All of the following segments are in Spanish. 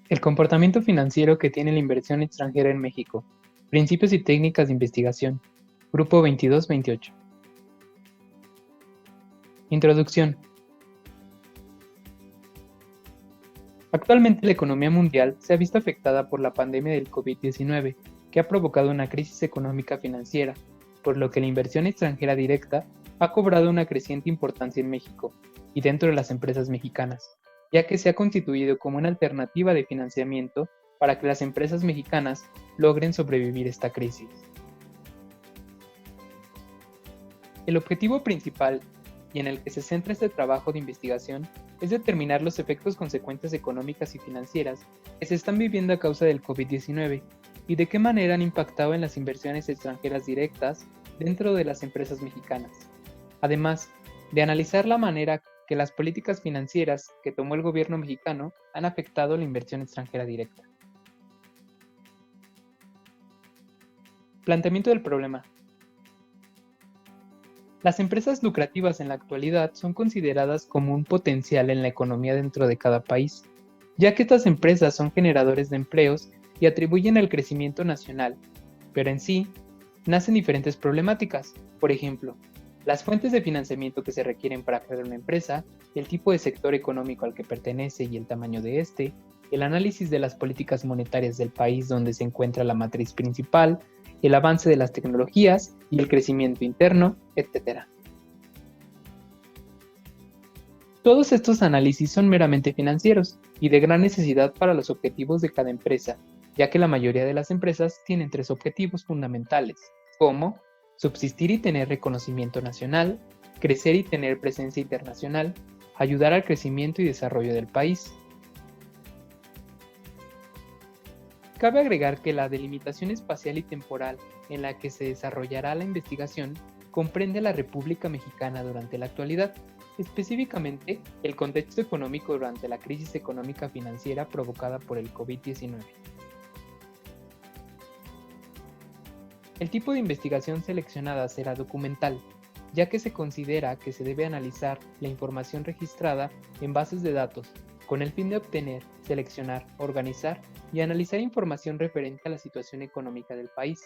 El comportamiento financiero que tiene la inversión extranjera en México. Principios y técnicas de investigación. Grupo 22-28. Introducción. Actualmente la economía mundial se ha visto afectada por la pandemia del COVID-19, que ha provocado una crisis económica financiera, por lo que la inversión extranjera directa ha cobrado una creciente importancia en México y dentro de las empresas mexicanas, ya que se ha constituido como una alternativa de financiamiento para que las empresas mexicanas logren sobrevivir esta crisis. El objetivo principal y en el que se centra este trabajo de investigación es determinar los efectos consecuencias económicas y financieras que se están viviendo a causa del COVID-19 y de qué manera han impactado en las inversiones extranjeras directas dentro de las empresas mexicanas. Además, de analizar la manera que las políticas financieras que tomó el gobierno mexicano han afectado la inversión extranjera directa. Planteamiento del problema. Las empresas lucrativas en la actualidad son consideradas como un potencial en la economía dentro de cada país, ya que estas empresas son generadores de empleos y atribuyen al crecimiento nacional, pero en sí, nacen diferentes problemáticas. Por ejemplo, las fuentes de financiamiento que se requieren para crear una empresa, el tipo de sector económico al que pertenece y el tamaño de este, el análisis de las políticas monetarias del país donde se encuentra la matriz principal, el avance de las tecnologías y el crecimiento interno, etc. Todos estos análisis son meramente financieros y de gran necesidad para los objetivos de cada empresa, ya que la mayoría de las empresas tienen tres objetivos fundamentales, como subsistir y tener reconocimiento nacional, crecer y tener presencia internacional, ayudar al crecimiento y desarrollo del país. Cabe agregar que la delimitación espacial y temporal en la que se desarrollará la investigación comprende a la República Mexicana durante la actualidad, específicamente el contexto económico durante la crisis económica financiera provocada por el COVID-19. El tipo de investigación seleccionada será documental, ya que se considera que se debe analizar la información registrada en bases de datos, con el fin de obtener, seleccionar, organizar y analizar información referente a la situación económica del país,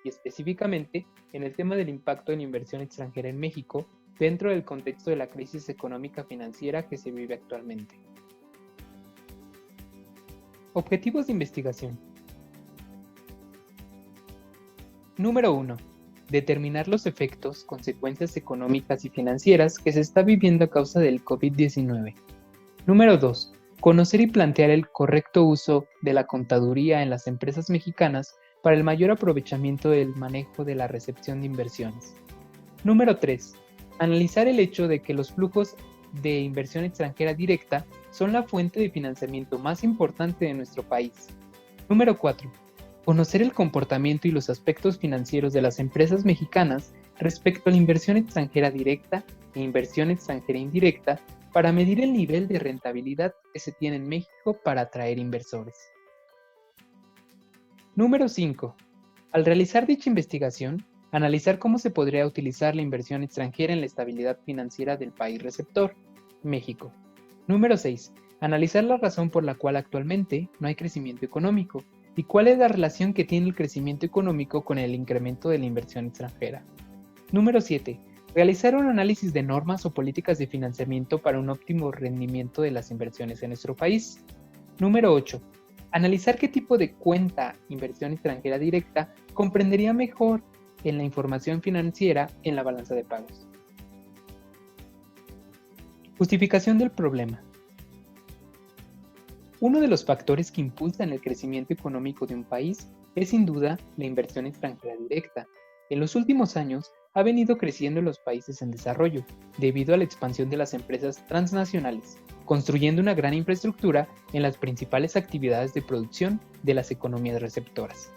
y específicamente en el tema del impacto de la inversión extranjera en México dentro del contexto de la crisis económica financiera que se vive actualmente. Objetivos de investigación. Número 1. Determinar los efectos, consecuencias económicas y financieras que se está viviendo a causa del COVID-19. Número 2. Conocer y plantear el correcto uso de la contaduría en las empresas mexicanas para el mayor aprovechamiento del manejo de la recepción de inversiones. Número 3. Analizar el hecho de que los flujos de inversión extranjera directa son la fuente de financiamiento más importante de nuestro país. Número 4. Conocer el comportamiento y los aspectos financieros de las empresas mexicanas respecto a la inversión extranjera directa e inversión extranjera indirecta para medir el nivel de rentabilidad que se tiene en México para atraer inversores. Número 5. Al realizar dicha investigación, analizar cómo se podría utilizar la inversión extranjera en la estabilidad financiera del país receptor, México. Número 6. Analizar la razón por la cual actualmente no hay crecimiento económico y cuál es la relación que tiene el crecimiento económico con el incremento de la inversión extranjera. Número 7. Realizar un análisis de normas o políticas de financiamiento para un óptimo rendimiento de las inversiones en nuestro país. Número 8. Analizar qué tipo de cuenta inversión extranjera directa comprendería mejor en la información financiera en la balanza de pagos. Justificación del problema. Uno de los factores que impulsan el crecimiento económico de un país es sin duda la inversión extranjera directa. En los últimos años ha venido creciendo en los países en desarrollo, debido a la expansión de las empresas transnacionales, construyendo una gran infraestructura en las principales actividades de producción de las economías receptoras.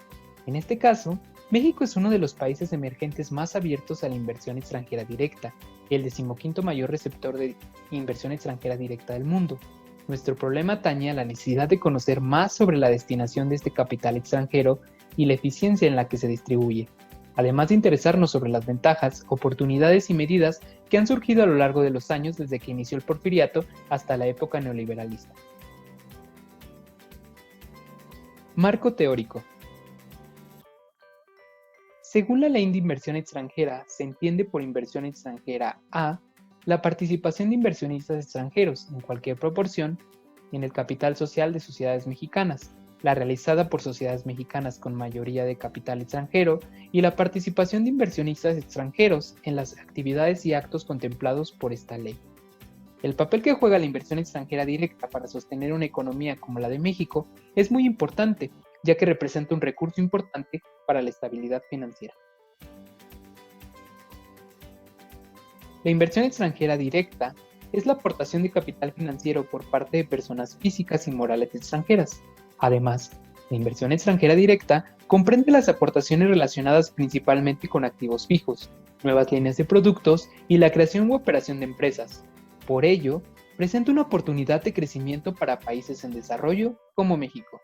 En este caso, México es uno de los países emergentes más abiertos a la inversión extranjera directa, el 15º mayor receptor de inversión extranjera directa del mundo. Nuestro problema atañe a la necesidad de conocer más sobre la destinación de este capital extranjero y la eficiencia en la que se distribuye, además de interesarnos sobre las ventajas, oportunidades y medidas que han surgido a lo largo de los años desde que inició el porfiriato hasta la época neoliberalista. Marco teórico. Según la Ley de Inversión Extranjera, se entiende por inversión extranjera a la participación de inversionistas extranjeros en cualquier proporción en el capital social de sociedades mexicanas, la realizada por sociedades mexicanas con mayoría de capital extranjero y la participación de inversionistas extranjeros en las actividades y actos contemplados por esta ley. El papel que juega la inversión extranjera directa para sostener una economía como la de México es muy importante, ya que representa un recurso importante para la estabilidad financiera. La inversión extranjera directa es la aportación de capital financiero por parte de personas físicas y morales extranjeras. Además, la inversión extranjera directa comprende las aportaciones relacionadas principalmente con activos fijos, nuevas líneas de productos y la creación u operación de empresas. Por ello, presenta una oportunidad de crecimiento para países en desarrollo como México.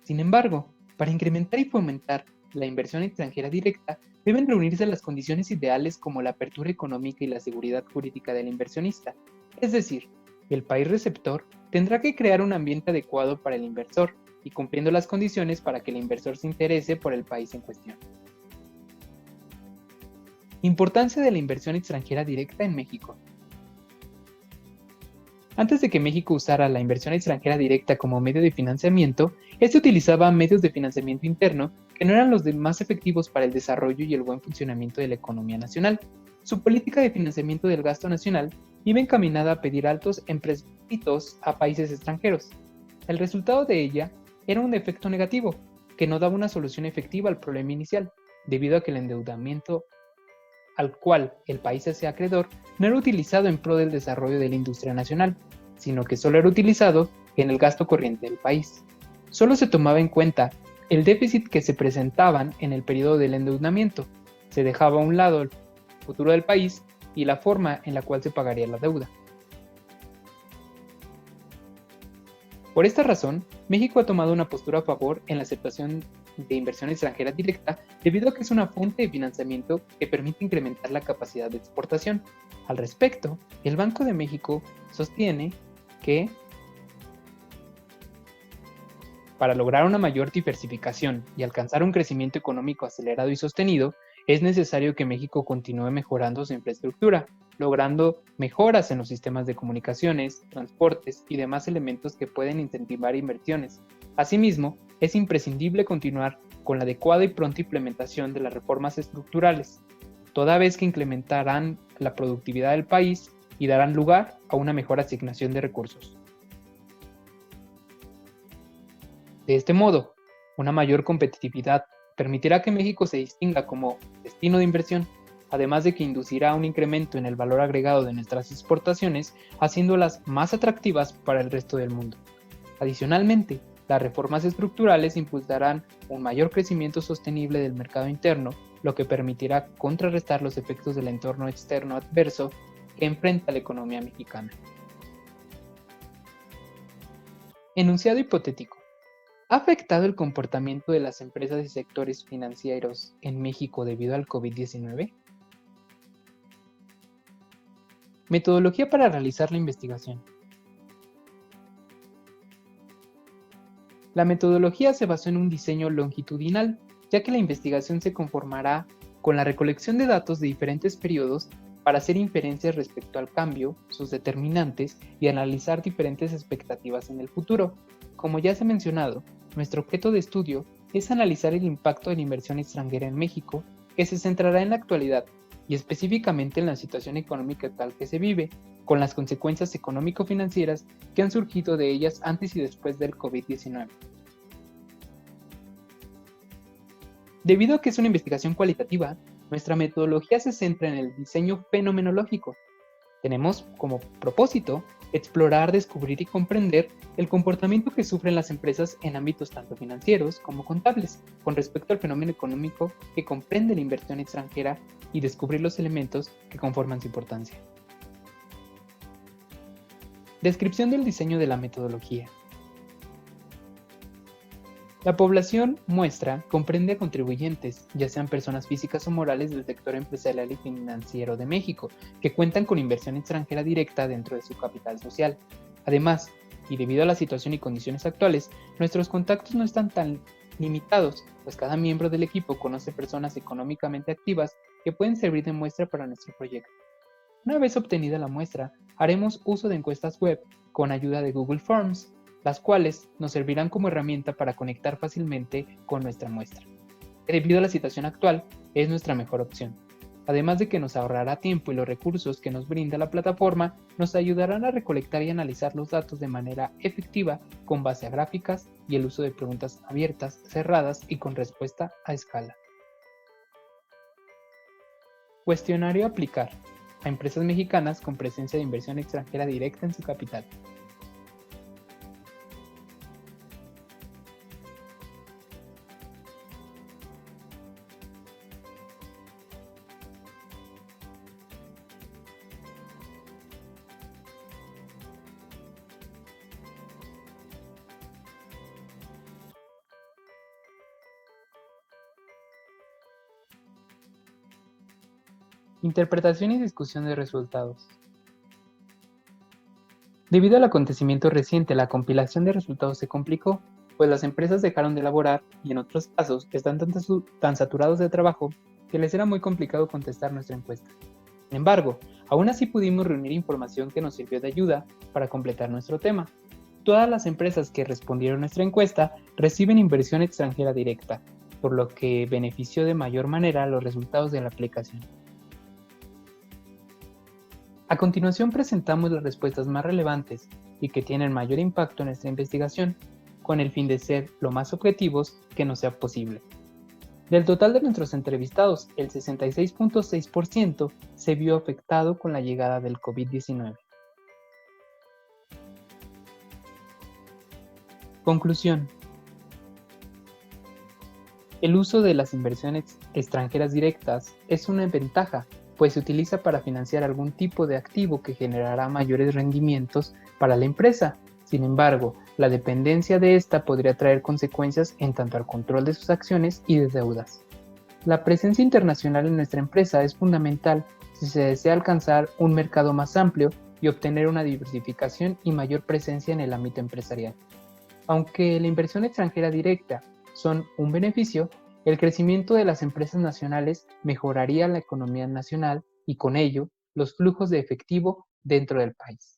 Sin embargo, para incrementar y fomentar la inversión extranjera directa, deben reunirse las condiciones ideales como la apertura económica y la seguridad jurídica del inversionista. Es decir, el país receptor tendrá que crear un ambiente adecuado para el inversor y cumpliendo las condiciones para que el inversor se interese por el país en cuestión. Importancia de la inversión extranjera directa en México. Antes de que México usara la inversión extranjera directa como medio de financiamiento, este utilizaba medios de financiamiento interno que no eran los más efectivos para el desarrollo y el buen funcionamiento de la economía nacional. Su política de financiamiento del gasto nacional iba encaminada a pedir altos empréstitos a países extranjeros. El resultado de ella era un efecto negativo, que no daba una solución efectiva al problema inicial, debido a que el endeudamiento al cual el país se hacía acreedor no era utilizado en pro del desarrollo de la industria nacional, sino que solo era utilizado en el gasto corriente del país. Solo se tomaba en cuenta el déficit que se presentaban en el periodo del endeudamiento, se dejaba a un lado el futuro del país y la forma en la cual se pagaría la deuda. Por esta razón, México ha tomado una postura a favor en la aceptación de inversión extranjera directa debido a que es una fuente de financiamiento que permite incrementar la capacidad de exportación. Al respecto, el Banco de México sostiene que para lograr una mayor diversificación y alcanzar un crecimiento económico acelerado y sostenido, es necesario que México continúe mejorando su infraestructura, logrando mejoras en los sistemas de comunicaciones, transportes y demás elementos que pueden incentivar inversiones. Asimismo, es imprescindible continuar con la adecuada y pronta implementación de las reformas estructurales, toda vez que incrementarán la productividad del país y darán lugar a una mejor asignación de recursos. De este modo, una mayor competitividad permitirá que México se distinga como destino de inversión, además de que inducirá un incremento en el valor agregado de nuestras exportaciones, haciéndolas más atractivas para el resto del mundo. Adicionalmente, las reformas estructurales impulsarán un mayor crecimiento sostenible del mercado interno, lo que permitirá contrarrestar los efectos del entorno externo adverso que enfrenta la economía mexicana. Enunciado hipotético. ¿Ha afectado el comportamiento de las empresas y sectores financieros en México debido al COVID-19? Metodología para realizar la investigación. La metodología se basó en un diseño longitudinal, ya que la investigación se conformará con la recolección de datos de diferentes periodos para hacer inferencias respecto al cambio, sus determinantes y analizar diferentes expectativas en el futuro. Como ya se ha mencionado, nuestro objeto de estudio es analizar el impacto de la inversión extranjera en México, que se centrará en la actualidad y específicamente en la situación económica actual que se vive, con las consecuencias económico-financieras que han surgido de ellas antes y después del COVID-19. Debido a que es una investigación cualitativa, nuestra metodología se centra en el diseño fenomenológico. Tenemos como propósito explorar, descubrir y comprender el comportamiento que sufren las empresas en ámbitos tanto financieros como contables con respecto al fenómeno económico que comprende la inversión extranjera y descubrir los elementos que conforman su importancia. Descripción del diseño de la metodología. La población muestra comprende a contribuyentes, ya sean personas físicas o morales del sector empresarial y financiero de México, que cuentan con inversión extranjera directa dentro de su capital social. Además, Y debido a la situación y condiciones actuales, nuestros contactos no están tan limitados, pues cada miembro del equipo conoce personas económicamente activas que pueden servir de muestra para nuestro proyecto. Una vez obtenida la muestra, haremos uso de encuestas web con ayuda de Google Forms, las cuales nos servirán como herramienta para conectar fácilmente con nuestra muestra. Debido a la situación actual, es nuestra mejor opción. Además de que nos ahorrará tiempo y los recursos que nos brinda la plataforma nos ayudarán a recolectar y analizar los datos de manera efectiva con base a gráficas y el uso de preguntas abiertas, cerradas y con respuesta a escala. Cuestionario a aplicar a empresas mexicanas con presencia de inversión extranjera directa en su capital. Interpretación y discusión de resultados. Debido al acontecimiento reciente, la compilación de resultados se complicó, pues las empresas dejaron de elaborar y en otros casos están tan saturados de trabajo que les era muy complicado contestar nuestra encuesta. Sin embargo, aún así pudimos reunir información que nos sirvió de ayuda para completar nuestro tema. Todas las empresas que respondieron a nuestra encuesta reciben inversión extranjera directa, por lo que benefició de mayor manera los resultados de la aplicación. A continuación presentamos las respuestas más relevantes y que tienen mayor impacto en nuestra investigación, con el fin de ser lo más objetivos que nos sea posible. Del total de nuestros entrevistados, el 66.6% se vio afectado con la llegada del COVID-19. Conclusión. El uso de las inversiones extranjeras directas es una ventaja, pues se utiliza para financiar algún tipo de activo que generará mayores rendimientos para la empresa. Sin embargo, la dependencia de esta podría traer consecuencias en tanto al control de sus acciones y de deudas. La presencia internacional en nuestra empresa es fundamental si se desea alcanzar un mercado más amplio y obtener una diversificación y mayor presencia en el ámbito empresarial. Aunque la inversión extranjera directa son un beneficio, el crecimiento de las empresas nacionales mejoraría la economía nacional y con ello los flujos de efectivo dentro del país.